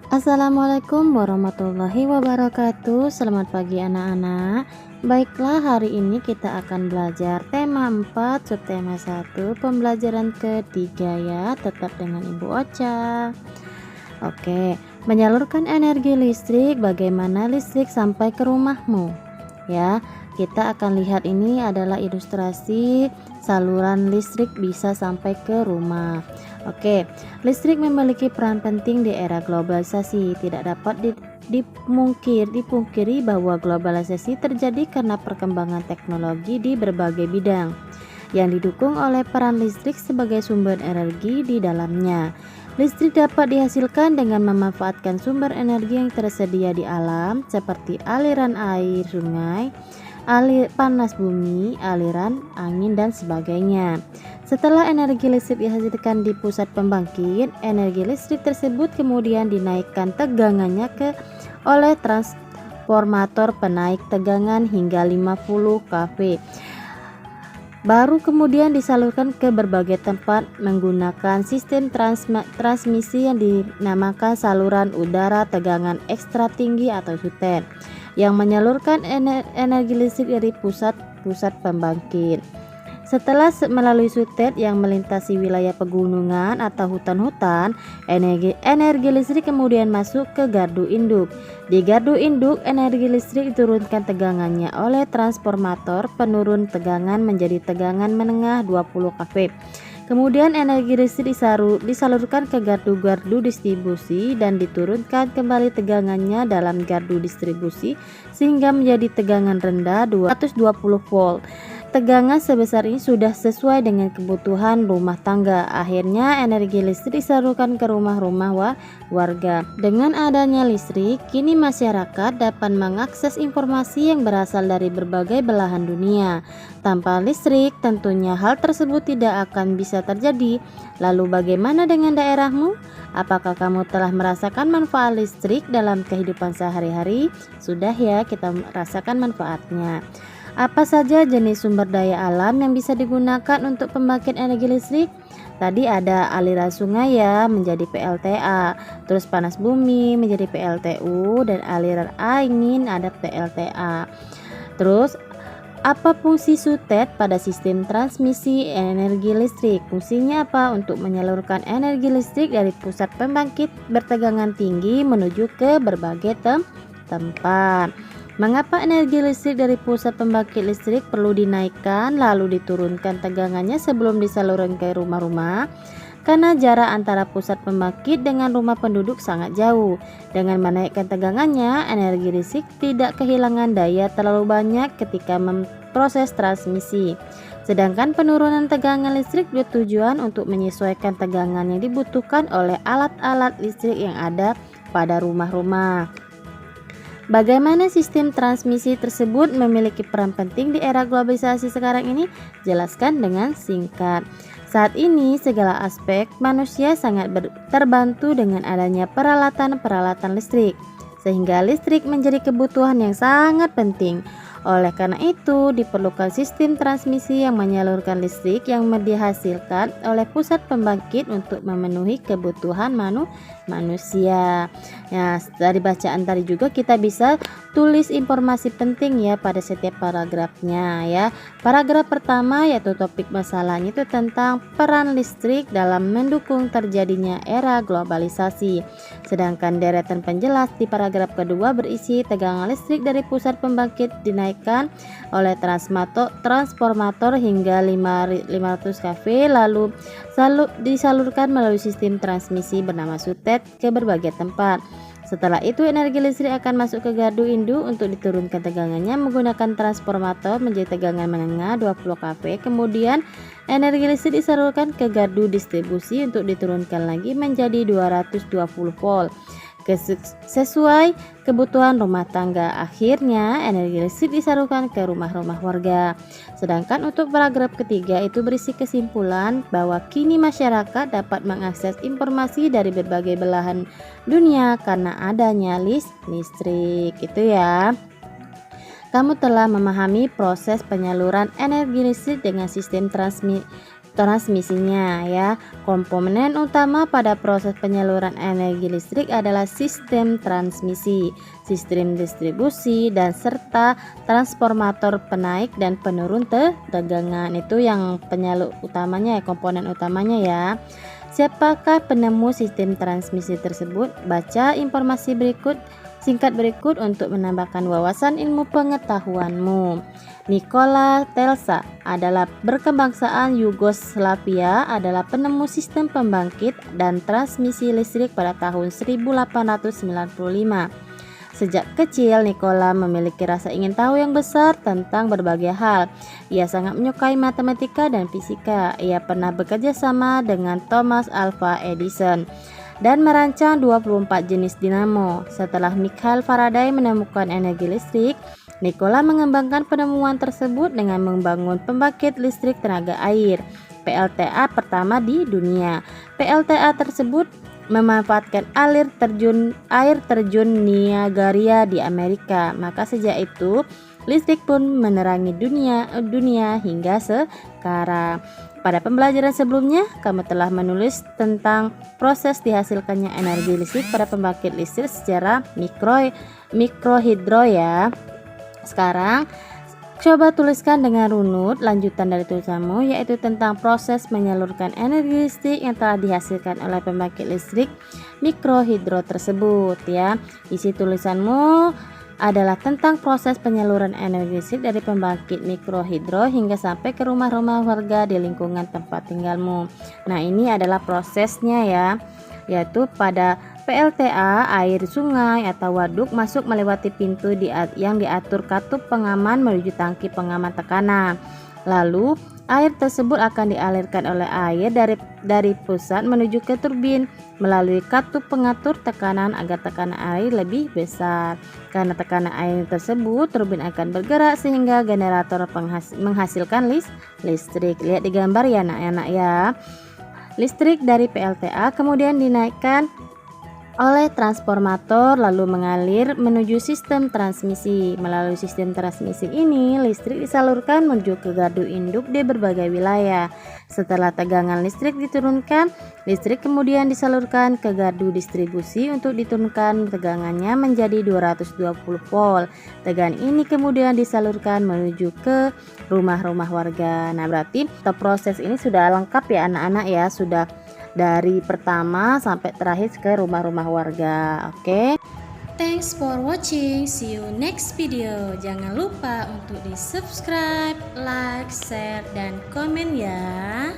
Assalamualaikum warahmatullahi wabarakatuh. Selamat pagi anak-anak. Baiklah, hari ini kita akan belajar tema 4 subtema 1 pembelajaran ketiga ya. Tetap dengan Ibu Ocha. Oke, menyalurkan energi listrik, bagaimana listrik sampai ke rumahmu ya. Kita akan lihat ini adalah ilustrasi saluran listrik bisa sampai ke rumah. Oke, listrik memiliki peran penting di era globalisasi. Tidak dapat dipungkiri bahwa globalisasi terjadi karena perkembangan teknologi di berbagai bidang yang didukung oleh peran listrik sebagai sumber energi di dalamnya. Listrik dapat dihasilkan dengan memanfaatkan sumber energi yang tersedia di alam seperti aliran air sungai, panas bumi, aliran angin dan sebagainya. Setelah energi listrik dihasilkan di pusat pembangkit, energi listrik tersebut kemudian dinaikkan tegangannya oleh transformator penaik tegangan hingga 50 kV. Baru kemudian disalurkan ke berbagai tempat menggunakan sistem transmisi yang dinamakan saluran udara tegangan ekstra tinggi atau SUTED yang menyalurkan energi listrik dari pusat pembangkit. Setelah melalui SUTED yang melintasi wilayah pegunungan atau hutan-hutan, energi listrik kemudian masuk ke gardu induk. Di gardu induk, energi listrik diturunkan tegangannya oleh transformator penurun tegangan menjadi tegangan menengah 20 kV. Kemudian energi listrik disalurkan ke gardu-gardu distribusi dan diturunkan kembali tegangannya dalam gardu distribusi sehingga menjadi tegangan rendah 220 volt. Tegangan sebesar ini sudah sesuai dengan kebutuhan rumah tangga. Akhirnya energi listrik disalurkan ke rumah-rumah warga. Dengan adanya listrik, kini masyarakat dapat mengakses informasi yang berasal dari berbagai belahan dunia. Tanpa listrik, tentunya hal tersebut tidak akan bisa terjadi. Lalu bagaimana dengan daerahmu? Apakah kamu telah merasakan manfaat listrik dalam kehidupan sehari-hari? Sudah ya, kita merasakan manfaatnya. Apa saja jenis sumber daya alam yang bisa digunakan untuk pembangkit energi listrik? Tadi ada aliran sungai ya menjadi PLTA, terus panas bumi menjadi PLTU, dan aliran angin ada PLTA. Terus apa fungsi SUTED pada sistem transmisi energi listrik? Fungsinya apa? Untuk menyalurkan energi listrik dari pusat pembangkit bertegangan tinggi menuju ke berbagai tempat. Mengapa energi listrik dari pusat pembangkit listrik perlu dinaikkan lalu diturunkan tegangannya sebelum disalurkan ke rumah-rumah? Karena jarak antara pusat pembangkit dengan rumah penduduk sangat jauh. Dengan menaikkan tegangannya, energi listrik tidak kehilangan daya terlalu banyak ketika memproses transmisi. Sedangkan penurunan tegangan listrik bertujuan untuk menyesuaikan tegangan yang dibutuhkan oleh alat-alat listrik yang ada pada rumah-rumah. Bagaimana sistem transmisi tersebut memiliki peran penting di era globalisasi sekarang ini? Jelaskan dengan singkat. Saat ini segala aspek manusia sangat terbantu dengan adanya peralatan-peralatan listrik, sehingga listrik menjadi kebutuhan yang sangat penting. Oleh karena itu, diperlukan sistem transmisi yang menyalurkan listrik yang dihasilkan oleh pusat pembangkit untuk memenuhi kebutuhan manusia. Ya, dari bacaan tadi juga kita bisa tulis informasi penting ya pada setiap paragrafnya ya. Paragraf pertama yaitu topik masalahnya itu tentang peran listrik dalam mendukung terjadinya era globalisasi. Sedangkan deretan penjelas di paragraf kedua berisi tegangan listrik dari pusat pembangkit dinaikkan oleh transformator hingga 500 kV lalu disalurkan melalui sistem transmisi bernama SUTED ke berbagai tempat. Setelah itu energi listrik akan masuk ke gardu induk untuk diturunkan tegangannya menggunakan transformator menjadi tegangan menengah 20 kV. Kemudian energi listrik disalurkan ke gardu distribusi untuk diturunkan lagi menjadi 220 volt sesuai kebutuhan rumah tangga. Akhirnya energi listrik disalurkan ke rumah-rumah warga. Sedangkan untuk paragraf ketiga itu berisi kesimpulan bahwa kini masyarakat dapat mengakses informasi dari berbagai belahan dunia karena adanya listrik. Itu ya. Kamu telah memahami proses penyaluran energi listrik dengan sistem transmisinya ya. Komponen utama pada proses penyaluran energi listrik adalah sistem transmisi, sistem distribusi, dan serta transformator penaik dan penurun tegangan. Itu yang penyalur utamanya ya, komponen utamanya ya. Siapakah penemu sistem transmisi tersebut? Baca informasi singkat berikut untuk menambahkan wawasan ilmu pengetahuanmu. Nikola Tesla adalah berkebangsaan Yugoslavia, adalah penemu sistem pembangkit dan transmisi listrik pada tahun 1895. Sejak kecil, Nikola memiliki rasa ingin tahu yang besar tentang berbagai hal. Ia sangat menyukai matematika dan fisika. Ia pernah bekerja sama dengan Thomas Alva Edison dan merancang 24 jenis dinamo. Setelah Michael Faraday menemukan energi listrik, Nikola mengembangkan penemuan tersebut dengan membangun pembangkit listrik tenaga air (PLTA) pertama di dunia. PLTA tersebut memanfaatkan air terjun Niagara di Amerika. Maka sejak itu listrik pun menerangi dunia hingga sekarang. Pada pembelajaran sebelumnya, kamu telah menulis tentang proses dihasilkannya energi listrik pada pembangkit listrik secara mikrohidro ya. Sekarang coba tuliskan dengan runut lanjutan dari tulisanmu, yaitu tentang proses menyalurkan energi listrik yang telah dihasilkan oleh pembangkit listrik mikrohidro tersebut ya. Isi tulisanmu adalah tentang proses penyaluran energi listrik dari pembangkit mikrohidro hingga sampai ke rumah-rumah warga di lingkungan tempat tinggalmu. Nah, ini adalah prosesnya ya, yaitu pada PLTA, air sungai atau waduk masuk melewati pintu yang diatur katup pengaman menuju tangki pengaman tekanan. Lalu air tersebut akan dialirkan oleh air dari pusat menuju ke turbin melalui katup pengatur tekanan agar tekanan air lebih besar. Karena tekanan air tersebut, turbin akan bergerak sehingga generator menghasilkan listrik. Lihat di gambar ya anak-anak ya. Listrik dari PLTA kemudian dinaikkan oleh transformator lalu mengalir menuju sistem transmisi. Melalui sistem transmisi ini, listrik disalurkan menuju ke gardu induk di berbagai wilayah. Setelah tegangan listrik diturunkan, listrik kemudian disalurkan ke gardu distribusi untuk diturunkan tegangannya menjadi 220 volt. Tegangan ini kemudian disalurkan menuju ke rumah-rumah warga. Nah, berarti proses ini sudah lengkap ya anak-anak ya, sudah dari pertama sampai terakhir ke rumah-rumah warga. Oke. Thanks for watching. See you next video. Jangan lupa untuk di subscribe, like, share, dan komen ya.